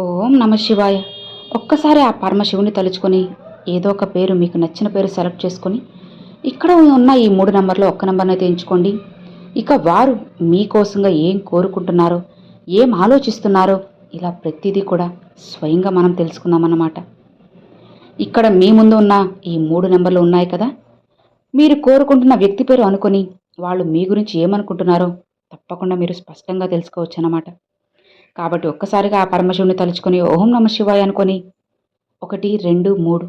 ఓం నమ శివాయ. ఒక్కసారి ఆ పరమశివుని తలుచుకొని ఏదో ఒక పేరు మీకు నచ్చిన పేరు సెలెక్ట్ చేసుకొని ఇక్కడ ఉన్న ఈ 3 నంబర్లో ఒక్క నంబర్నైతే ఎంచుకోండి. ఇక వారు మీకోసంగా ఏం కోరుకుంటున్నారో, ఏం ఆలోచిస్తున్నారో ఇలా ప్రతిదీ కూడా స్వయంగా మనం తెలుసుకుందామన్నమాట. ఇక్కడ మీ ముందు ఉన్న ఈ 3 నంబర్లు ఉన్నాయి కదా, మీరు కోరుకుంటున్న వ్యక్తి పేరు అనుకొని వాళ్ళు మీ గురించి ఏమనుకుంటున్నారో తప్పకుండా మీరు స్పష్టంగా తెలుసుకోవచ్చన్నమాట. కాబట్టి ఒక్కసారిగా ఆ పరమశివుని తలుచుకొని ఓం నమ శివాయ అనుకొని 1, 2, 3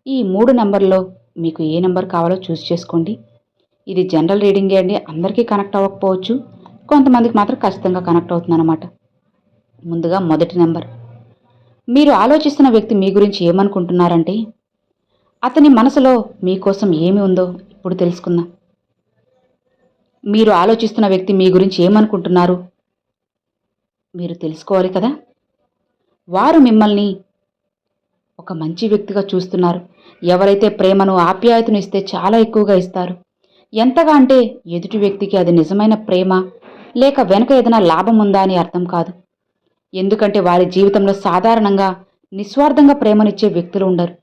ఈ 3 నంబర్లో మీకు ఏ నంబర్ కావాలో చూస్ చేసుకోండి. ఇది జనరల్ రీడింగే అండి, అందరికీ కనెక్ట్ అవ్వకపోవచ్చు, కొంతమందికి మాత్రం ఖచ్చితంగా కనెక్ట్ అవుతుందన్నమాట. ముందుగా మొదటి నెంబర్. మీరు ఆలోచిస్తున్న వ్యక్తి మీ గురించి ఏమనుకుంటున్నారంటే, అతని మనసులో మీకోసం ఏమి ఉందో ఇప్పుడు తెలుసుకుందాం. మీరు ఆలోచిస్తున్న వ్యక్తి మీ గురించి ఏమనుకుంటున్నారు మీరు తెలుసుకోవాలి కదా. వారు మిమ్మల్ని ఒక మంచి వ్యక్తిగా చూస్తున్నారు. ఎవరైతే ప్రేమను ఆప్యాయతను ఇస్తే చాలా ఎక్కువగా ఇస్తారు. ఎంతగా అంటే ఎదుటి వ్యక్తికి అది నిజమైన ప్రేమ లేక వెనుక ఏదైనా లాభం ఉందా అని అర్థం కాదు. ఎందుకంటే వారి జీవితంలో సాధారణంగా నిస్వార్థంగా ప్రేమనిచ్చే వ్యక్తులు ఉండరు.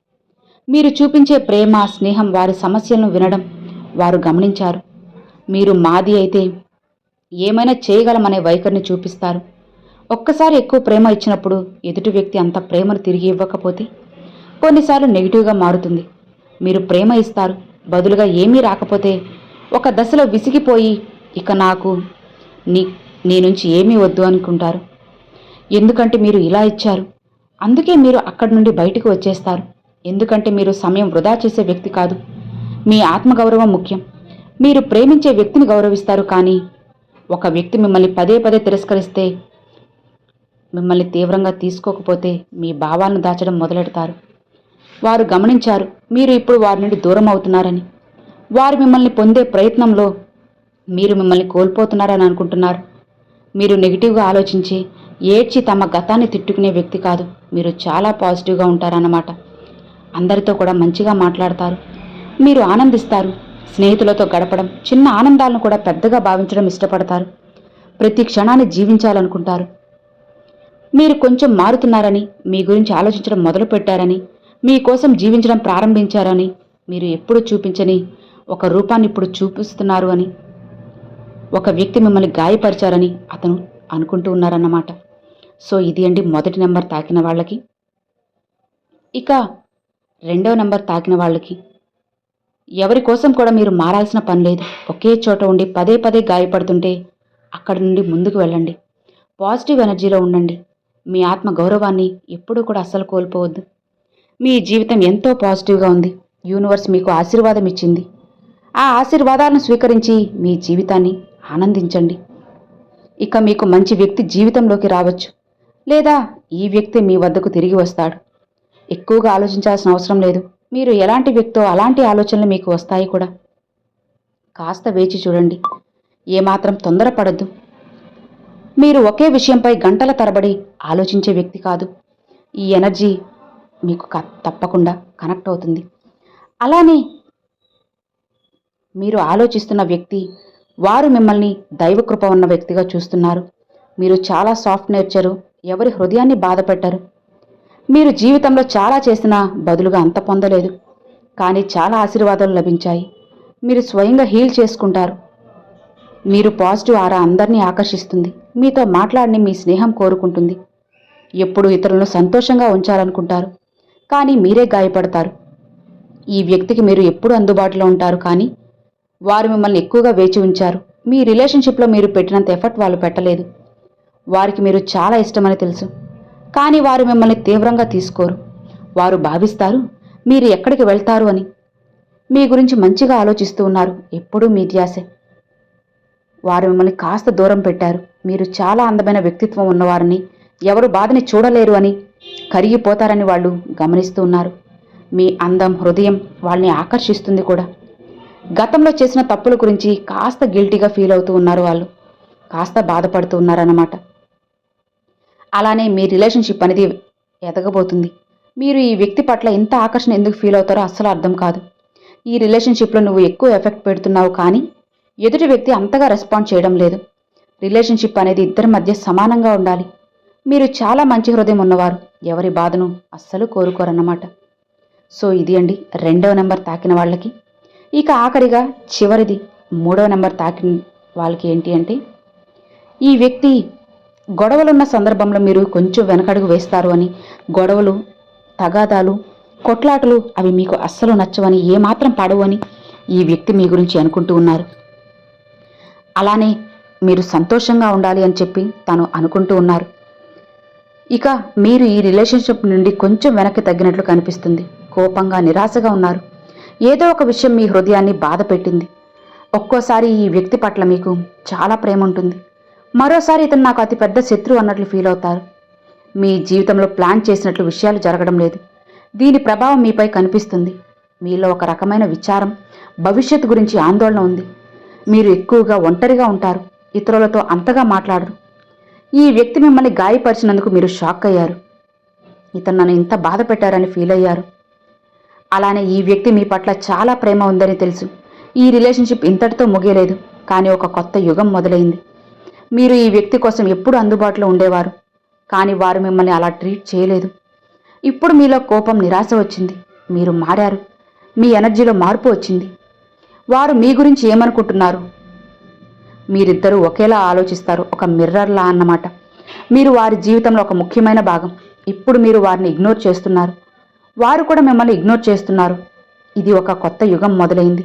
మీరు చూపించే ప్రేమ స్నేహం వారి సమస్యలను వినడం వారు గమనించారు. మీరు మాది అయితే ఏమైనా చేయగలమనే వైఖరిని చూపిస్తారు. ఒక్కసారి ఎక్కువ ప్రేమ ఇచ్చినప్పుడు ఎదుటి వ్యక్తి అంత ప్రేమను తిరిగి ఇవ్వకపోతే కొన్నిసార్లు నెగిటివ్గా మారుతుంది. మీరు ప్రేమ ఇస్తారు, బదులుగా ఏమీ రాకపోతే ఒక దశలో విసిగిపోయి ఇక నాకు నీ నుంచి ఏమీ వద్దు అనుకుంటారు. ఎందుకంటే మీరు ఇలా ఇచ్చారు, అందుకే మీరు అక్కడి నుండి బయటకు వచ్చేస్తారు. ఎందుకంటే మీరు సమయం వృధా చేసే వ్యక్తి కాదు. మీ ఆత్మగౌరవం ముఖ్యం. మీరు ప్రేమించే వ్యక్తిని గౌరవిస్తారు, కానీ ఒక వ్యక్తి మిమ్మల్ని పదే పదే తిరస్కరిస్తే, మిమ్మల్ని తీవ్రంగా తీసుకోకపోతే మీ భావాలను దాచడం మొదలెడతారు. వారు గమనించారు మీరు ఇప్పుడు వారి నుండి దూరం అవుతున్నారని. వారు మిమ్మల్ని పొందే ప్రయత్నంలో మీరు మిమ్మల్ని కోల్పోతున్నారని అనుకుంటున్నారు. మీరు నెగిటివ్గా ఆలోచించి ఏడ్చి తమ గతాన్ని తిట్టుకునే వ్యక్తి కాదు. మీరు చాలా పాజిటివ్గా ఉంటారన్నమాట. అందరితో కూడా మంచిగా మాట్లాడతారు. మీరు ఆనందిస్తారు. స్నేహితులతో గడపడం, చిన్న ఆనందాలను కూడా పెద్దగా భావించడం ఇష్టపడతారు. ప్రతి క్షణాన్ని జీవించాలనుకుంటారు. మీరు కొంచెం మారుతున్నారని, మీ గురించి ఆలోచించడం మొదలుపెట్టారని, మీకోసం జీవించడం ప్రారంభించారని, మీరు ఎప్పుడు చూపించని ఒక రూపాన్ని ఇప్పుడు చూపిస్తున్నారు అని, ఒక వ్యక్తి మిమ్మల్ని గాయపరిచారని అతను అనుకుంటూ ఉన్నారన్నమాట. సో ఇది అండి మొదటి నెంబర్ తాకిన వాళ్ళకి. ఇక రెండవ నెంబర్ తాకిన వాళ్ళకి, ఎవరి కోసం కూడా మీరు మారాల్సిన పని లేదు. ఒకే చోట ఉండి పదే పదే గాయపడుతుంటే అక్కడి నుండి ముందుకు వెళ్ళండి. పాజిటివ్ ఎనర్జీలో ఉండండి. మీ ఆత్మ గౌరవాన్ని ఎప్పుడూ కూడా అస్సలు కోల్పోవద్దు. మీ జీవితం ఎంతో పాజిటివ్గా ఉంది. యూనివర్స్ మీకు ఆశీర్వాదం ఇచ్చింది. ఆ ఆశీర్వాదాలను స్వీకరించి మీ జీవితాన్ని ఆనందించండి. ఇక మీకు మంచి వ్యక్తి జీవితంలోకి రావచ్చు, లేదా ఈ వ్యక్తి మీ వద్దకు తిరిగి వస్తాడు. ఎక్కువగా ఆలోచించాల్సిన అవసరం లేదు. మీరు ఎలాంటి వ్యక్తో అలాంటి ఆలోచనలు మీకు వస్తాయి కూడా. కాస్త వేచి చూడండి. ఏమాత్రం తొందరపడద్దు. మీరు ఒకే విషయంపై గంటల తరబడి ఆలోచించే వ్యక్తి కాదు. ఈ ఎనర్జీ మీకు తప్పకుండా కనెక్ట్ అవుతుంది. అలానే మీరు ఆలోచిస్తున్న వ్యక్తి, వారు మిమ్మల్ని దైవకృప ఉన్న వ్యక్తిగా చూస్తున్నారు. మీరు చాలా సాఫ్ట్ నేచరు, ఎవరి హృదయాన్ని బాధపెట్టరు. మీరు జీవితంలో చాలా చేసినా బదులుగా అంత పొందలేదు, కానీ చాలా ఆశీర్వాదాలు లభించాయి. మీరు స్వయంగా హీల్ చేసుకుంటారు. మీరు పాజిటివ్ ఆరా అందరినీ ఆకర్షిస్తుంది. మీతో మాట్లాడిని మీ స్నేహం కోరుకుంటుంది. ఎప్పుడు ఇతరులను సంతోషంగా ఉంచాలనుకుంటారు, కానీ మీరే గాయపడతారు. ఈ వ్యక్తికి మీరు ఎప్పుడు అందుబాటులో ఉంటారు, కానీ వారు మిమ్మల్ని ఎక్కువగా వేచి ఉంచారు. మీ రిలేషన్షిప్లో మీరు పెట్టినంత ఎఫర్ట్ వాళ్ళు పెట్టలేదు. వారికి మీరు చాలా ఇష్టమని తెలుసు, కానీ వారు మిమ్మల్ని తీవ్రంగా తీసుకోరు. వారు భావిస్తారు మీరు ఎక్కడికి వెళ్తారు అని. మీ గురించి మంచిగా ఆలోచిస్తూ ఉన్నారు. ఎప్పుడూ మీ ధ్యాసే. వారు మిమ్మల్ని కాస్త దూరం పెట్టారు. మీరు చాలా అందమైన వ్యక్తిత్వం ఉన్నవారని, ఎవరు బాధని చూడలేరు అని, కరిగిపోతారని వాళ్ళు గమనిస్తూ ఉన్నారు. మీ అందం, హృదయం వాళ్ళని ఆకర్షిస్తుంది కూడా. గతంలో చేసిన తప్పుల గురించి కాస్త గిల్టీగా ఫీల్ అవుతూ ఉన్నారు. వాళ్ళు కాస్త బాధపడుతూ ఉన్నారన్నమాట. అలానే మీ రిలేషన్షిప్ అనేది ఎదగబోతుంది. మీరు ఈ వ్యక్తి పట్ల ఇంత ఆకర్షణ ఎందుకు ఫీల్ అవుతారో అస్సలు అర్థం కాదు. ఈ రిలేషన్షిప్లో నువ్వు ఎక్కువ ఎఫెక్ట్ పెడుతున్నావు, కానీ ఎదుటి వ్యక్తి అంతగా రెస్పాండ్ చేయడం లేదు. రిలేషన్షిప్ అనేది ఇద్దరి మధ్య సమానంగా ఉండాలి. మీరు చాలా మంచి హృదయం ఉన్నవారు, ఎవరి బాధను అస్సలు కోరుకోరన్నమాట. సో ఇది అండి 2వ నెంబర్ తాకిన వాళ్ళకి. ఇక ఆఖరిగా చివరిది 3వ నెంబర్ తాకిన వాళ్ళకి ఏంటి అంటే, ఈ వ్యక్తి గొడవలున్న సందర్భంలో మీరు కొంచెం వెనకడుగు వేస్తారు అని, గొడవలు, తగాదాలు, కొట్లాటలు అవి మీకు అస్సలు నచ్చవని, ఏమాత్రం పడవు అని ఈ వ్యక్తి మీ గురించి అనుకుంటూ ఉన్నారు. అలానే మీరు సంతోషంగా ఉండాలి అని చెప్పి తను అనుకుంటూ ఉన్నారు. ఇక మీరు ఈ రిలేషన్షిప్ నుండి కొంచెం వెనక్కి తగ్గినట్లు కనిపిస్తుంది. కోపంగా, నిరాశగా ఉన్నారు. ఏదో ఒక విషయం మీ హృదయాన్ని బాధ పెట్టింది. ఒక్కోసారి ఈ వ్యక్తి పట్ల మీకు చాలా ప్రేమ ఉంటుంది, మరోసారి ఇతను నాకు అతిపెద్ద శత్రువు అన్నట్లు ఫీల్ అవుతారు. మీ జీవితంలో ప్లాన్ చేసినట్లు విషయాలు జరగడం లేదు. దీని ప్రభావం మీపై కనిపిస్తుంది. మీలో ఒక రకమైన విచారం, భవిష్యత్తు గురించి ఆందోళన ఉంది. మీరు ఎక్కువగా ఒంటరిగా ఉంటారు, ఇతరులతో అంతగా మాట్లాడరు. ఈ వ్యక్తి మిమ్మల్ని గాయపరిచినందుకు మీరు షాక్ అయ్యారు. ఇతను నన్ను ఇంత బాధ పెట్టారని ఫీల్ అయ్యారు. అలానే ఈ వ్యక్తి మీ పట్ల చాలా ప్రేమ ఉందని తెలుసు. ఈ రిలేషన్షిప్ ఇంతటితో ముగియలేదు, కానీ ఒక కొత్త యుగం మొదలైంది. మీరు ఈ వ్యక్తి కోసం ఎప్పుడు అందుబాటులో ఉండేవారు, కానీ వారు మిమ్మల్ని అలా ట్రీట్ చేయలేదు. ఇప్పుడు మీలో కోపం, నిరాశ వచ్చింది. మీరు మారారు. మీ ఎనర్జీలో మార్పు వచ్చింది. వారు మీ గురించి ఏమనుకుంటున్నారు? మీరిద్దరూ ఒకేలా ఆలోచిస్తారు, ఒక మిర్రర్లా అన్నమాట. మీరు వారి జీవితంలో ఒక ముఖ్యమైన భాగం. ఇప్పుడు మీరు వారిని ఇగ్నోర్ చేస్తున్నారు, వారు కూడా మిమ్మల్ని ఇగ్నోర్ చేస్తున్నారు. ఇది ఒక కొత్త యుగం మొదలైంది.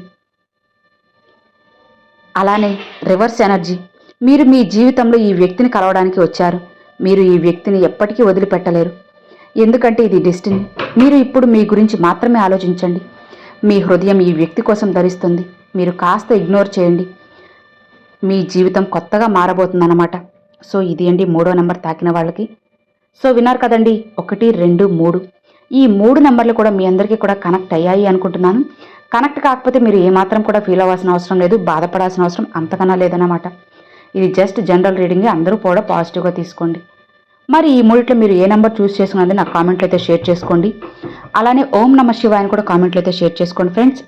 అలానే రివర్స్ ఎనర్జీ. మీరు మీ జీవితంలో ఈ వ్యక్తిని కలవడానికి వచ్చారు. మీరు ఈ వ్యక్తిని ఎప్పటికీ వదిలిపెట్టలేరు, ఎందుకంటే ఇది డెస్టినీ. మీరు ఇప్పుడు మీ గురించి మాత్రమే ఆలోచించండి. మీ హృదయం ఈ వ్యక్తి కోసం ధరిస్తుంది. మీరు కాస్త ఇగ్నోర్ చేయండి. మీ జీవితం కొత్తగా మారబోతుందన్నమాట. సో ఇది అండి 3వ నెంబర్ తాకిన వాళ్ళకి. సో విన్నారు కదండి, 1, 2, 3 ఈ 3 నెంబర్లు కూడా మీ అందరికీ కూడా కనెక్ట్ అయ్యాయి అనుకుంటున్నాను. కనెక్ట్ కాకపోతే మీరు ఏమాత్రం కూడా ఫీల్ అవ్వాల్సిన అవసరం లేదు, బాధపడాల్సిన అవసరం అంతకన్నా లేదన్నమాట. ఇది జస్ట్ జనరల్ రీడింగ్, అందరూ కూడా పాజిటివ్గా తీసుకోండి. మరి ఈ మూడిట్లో మీరు ఏ నెంబర్ చూస్ చేసుకున్నది నాకు కామెంట్లో అయితే షేర్ చేసుకోండి. అలానే ఓం నమ శివాయ అని కూడా కామెంట్లో అయితే షేర్ చేసుకోండి ఫ్రెండ్స్.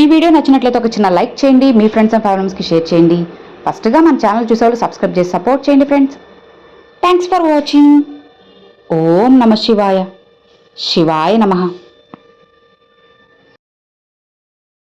ఈ వీడియో నచ్చినట్లయితే ఒక చిన్న లైక్ చేయండి, మీ ఫ్రెండ్స్ అండ్ ఫ్యామిలీస్కి షేర్ చేయండి. ఫస్ట్గా మన ఛానల్ చూసేవాళ్ళు సబ్స్క్రైబ్ చేసి సపోర్ట్ చేయండి ఫ్రెండ్స్. Thanks for watching. ఓం నమ శివాయ. శివాయ నమః.